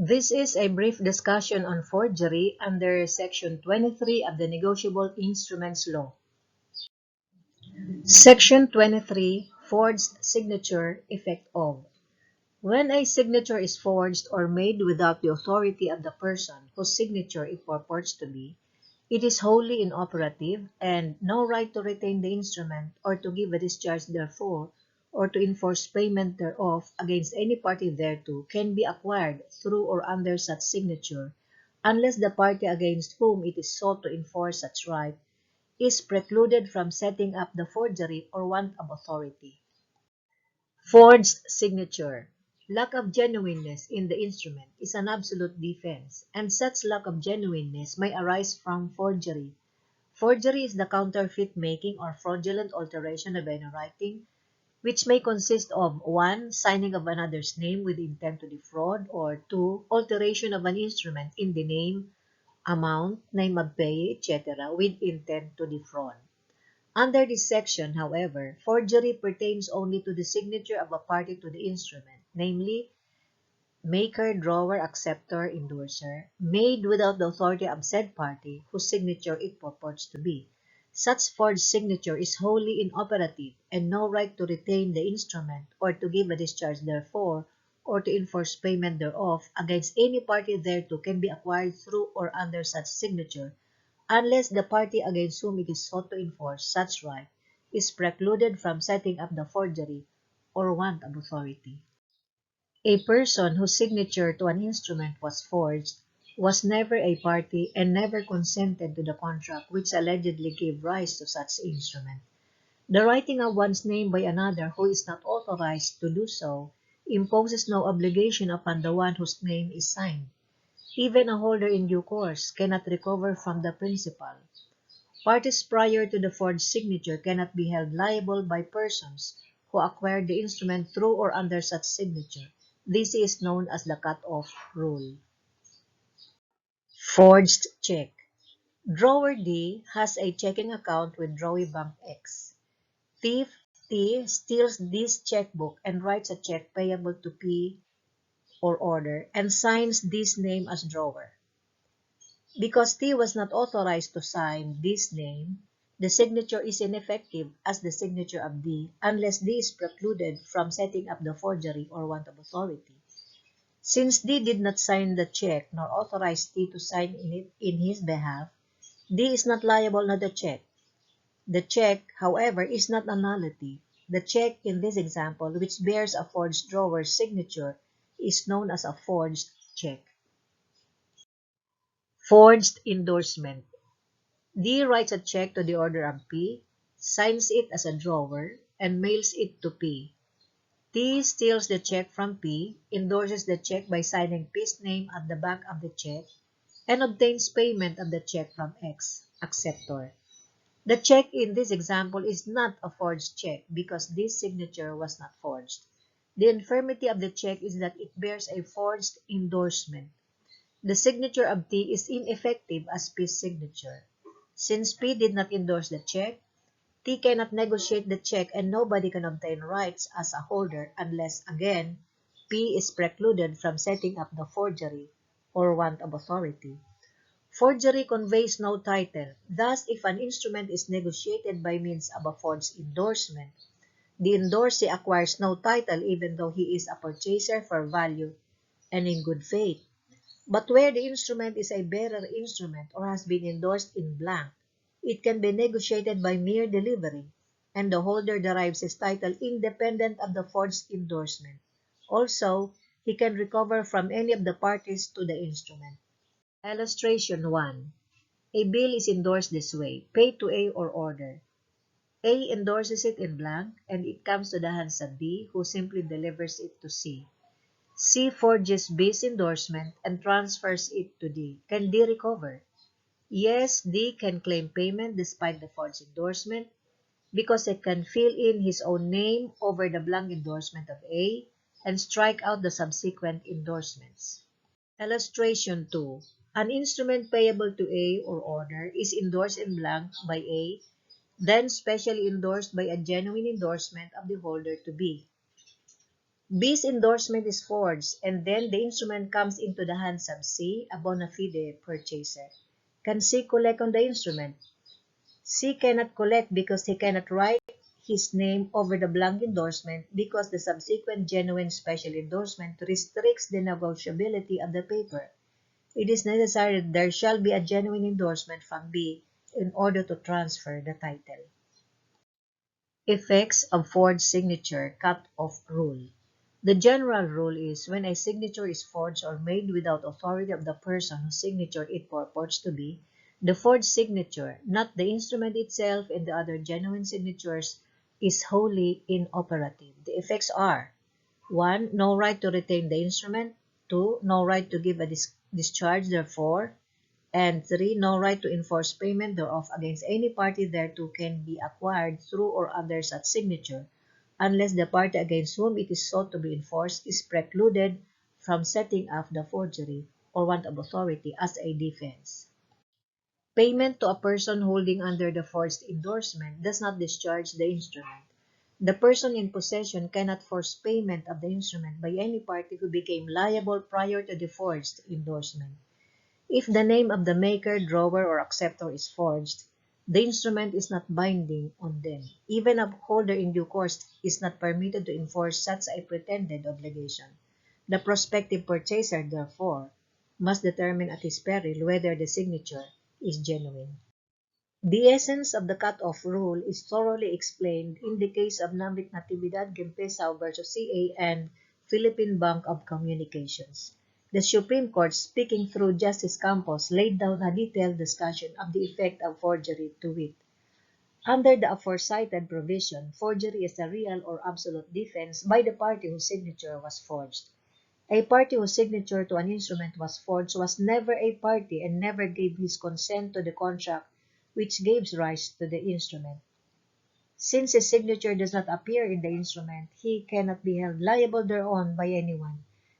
This is a brief discussion on forgery under Section 23 of the Negotiable Instruments Law. Section 23, Forged Signature, Effect of. When a signature is forged or made without the authority of the person whose signature it purports to be, it is wholly inoperative, and no right to retain the instrument or to give a discharge therefor, or to enforce payment thereof against any party thereto can be acquired through or under such signature, unless the party against whom it is sought to enforce such right is precluded from setting up the forgery or want of authority. Forged signature. Lack of genuineness in the instrument is an absolute defense, and such lack of genuineness may arise from forgery. Forgery is the counterfeit making or fraudulent alteration of any writing, which may consist of 1. Signing of another's name with intent to defraud, or 2. Alteration of an instrument in the name, amount, name of payee, etc. with intent to defraud. Under this section, however, forgery pertains only to the signature of a party to the instrument, namely, maker, drawer, acceptor, endorser, made without the authority of said party whose signature it purports to be. Such forged signature is wholly inoperative, and no right to retain the instrument or to give a discharge therefor, or to enforce payment thereof against any party thereto can be acquired through or under such signature, unless the party against whom it is sought to enforce such right is precluded from setting up the forgery or want of authority. A person whose signature to an instrument was forged was never a party and never consented to the contract which allegedly gave rise to such instrument. The writing of one's name by another who is not authorized to do so imposes no obligation upon the one whose name is signed. Even a holder in due course cannot recover from the principal. Parties prior to the forged signature cannot be held liable by persons who acquired the instrument through or under such signature. This is known as the cut-off rule. Forged check. Drawer D has a checking account with Drawee Bank X. Thief T steals this checkbook and writes a check payable to P or order and signs this name as drawer. Because T was not authorized to sign this name, the signature is ineffective as the signature of D unless D is precluded from setting up the forgery or want of authority. Since D did not sign the check nor authorize T to sign it in his behalf, D is not liable to the check. The check, however, is not a nullity. The check in this example, which bears a forged drawer's signature, is known as a forged check. Forged endorsement. D writes a check to the order of P, signs it as a drawer, and mails it to P. T steals the check from P, endorses the check by signing P's name at the back of the check, and obtains payment of the check from X, acceptor. The check in this example is not a forged check because this signature was not forged. The infirmity of the check is that it bears a forged endorsement. The signature of T is ineffective as P's signature. Since P did not endorse the check, T cannot negotiate the check and nobody can obtain rights as a holder unless, again, P is precluded from setting up the forgery or want of authority. Forgery conveys no title. Thus, if an instrument is negotiated by means of a forged endorsement, the endorsee acquires no title even though he is a purchaser for value and in good faith. But where the instrument is a bearer instrument or has been endorsed in blank, it can be negotiated by mere delivery, and the holder derives his title independent of the forged endorsement. Also, he can recover from any of the parties to the instrument. Illustration 1. A bill is endorsed this way, pay to A or order. A endorses it in blank, and it comes to the hands of B, who simply delivers it to C. C forges B's endorsement and transfers it to D. Can D recover? Yes, D can claim payment despite the forged endorsement because it can fill in his own name over the blank endorsement of A and strike out the subsequent endorsements. Illustration 2. An instrument payable to A or order is endorsed in blank by A, then specially endorsed by a genuine endorsement of the holder to B. B's endorsement is forged, and then the instrument comes into the hands of C, a bona fide purchaser. Can C collect on the instrument? C cannot collect because he cannot write his name over the blank endorsement because the subsequent genuine special endorsement restricts the negotiability of the paper. It is necessary that there shall be a genuine endorsement from B in order to transfer the title. Effects of forged signature cut-off rule. The general rule is when a signature is forged or made without authority of the person whose signature it purports to be, the forged signature, not the instrument itself and the other genuine signatures, is wholly inoperative. The effects are: 1. No right to retain the instrument. 2. No right to give a discharge therefor. And 3. No right to enforce payment thereof against any party thereto can be acquired through or under such signature, unless the party against whom it is sought to be enforced is precluded from setting up the forgery or want of authority as a defense. Payment to a person holding under the forged endorsement does not discharge the instrument. The person in possession cannot force payment of the instrument by any party who became liable prior to the forged endorsement. If the name of the maker, drawer, or acceptor is forged, the instrument is not binding on them. Even a holder in due course is not permitted to enforce such a pretended obligation. The prospective purchaser, therefore, must determine at his peril whether the signature is genuine. The essence of the cut-off rule is thoroughly explained in the case of Natividad Gempesao versus CA and Philippine Bank of Communications. The Supreme Court, speaking through Justice Campos, laid down a detailed discussion of the effect of forgery to wit. Under the aforementioned provision, forgery is a real or absolute defense by the party whose signature was forged. A party whose signature to an instrument was forged was never a party and never gave his consent to the contract which gives rise to the instrument. Since his signature does not appear in the instrument, he cannot be held liable thereon by anyone,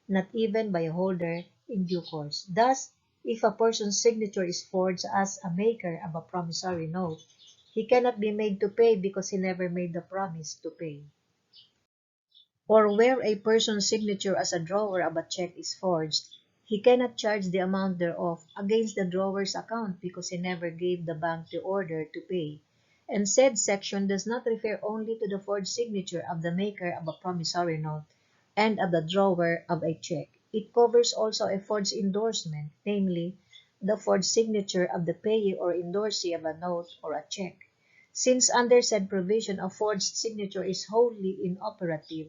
not even by a holder in due course. Thus, if a person's signature is forged as a maker of a promissory note, he cannot be made to pay because he never made the promise to pay. Or where a person's signature as a drawer of a check is forged, he cannot charge the amount thereof against the drawer's account because he never gave the bank the order to pay. And said section does not refer only to the forged signature of the maker of a promissory note and of the drawer of a check. It covers also a forged endorsement, namely, the forged signature of the payee or endorsee of a note or a check. Since under said provision a forged signature is wholly inoperative,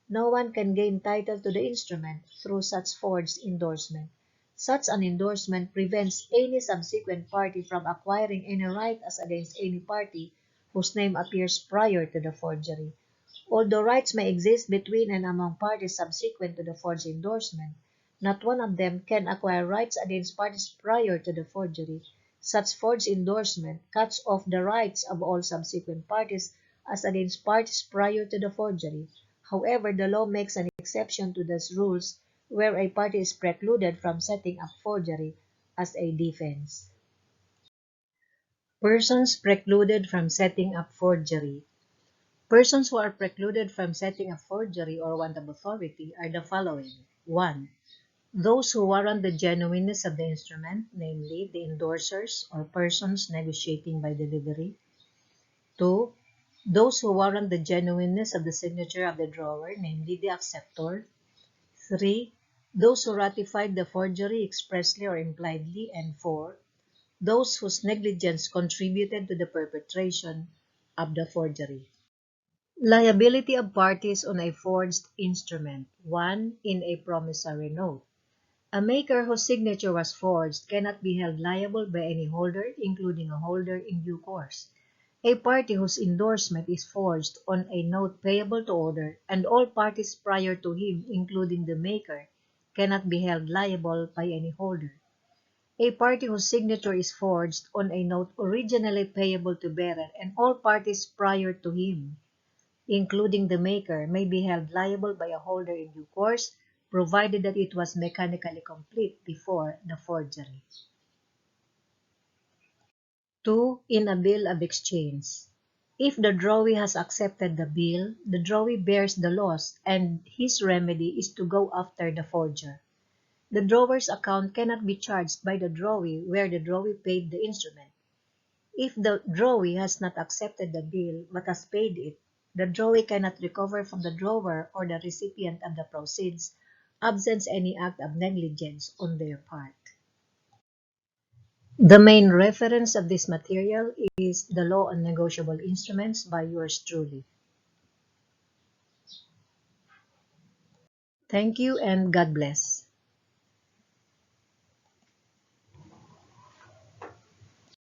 no one can gain title to the instrument through such forged endorsement. Such an endorsement prevents any subsequent party from acquiring any right as against any party whose name appears prior to the forgery. Although rights may exist between and among parties subsequent to the forged endorsement, not one of them can acquire rights against parties prior to the forgery. Such forged endorsement cuts off the rights of all subsequent parties as against parties prior to the forgery. However, the law makes an exception to these rules where a party is precluded from setting up forgery as a defense. Persons precluded from setting up forgery. Persons who are precluded from setting up forgery or want of authority are the following. 1. Those who warrant the genuineness of the instrument, namely the endorsers or persons negotiating by delivery. 2. Those who warrant the genuineness of the signature of the drawer, namely the acceptor. 3. Those who ratified the forgery expressly or impliedly. And 4. Those whose negligence contributed to the perpetration of the forgery. Liability of parties on a forged instrument. 1. In a promissory note. A maker whose signature was forged cannot be held liable by any holder, including a holder in due course. A party whose endorsement is forged on a note payable to order, and all parties prior to him, including the maker, cannot be held liable by any holder. A party whose signature is forged on a note originally payable to bearer, and all parties prior to him, including the maker, may be held liable by a holder in due course, provided that it was mechanically complete before the forgery. 2. In a bill of exchange. If the drawee has accepted the bill, the drawee bears the loss and his remedy is to go after the forger. The drawer's account cannot be charged by the drawee where the drawee paid the instrument. If the drawee has not accepted the bill but has paid it, the drawee cannot recover from the drawer or the recipient of the proceeds, absent any act of negligence on their part. The main reference of this material is The Law on Negotiable Instruments by yours truly. Thank you and God bless.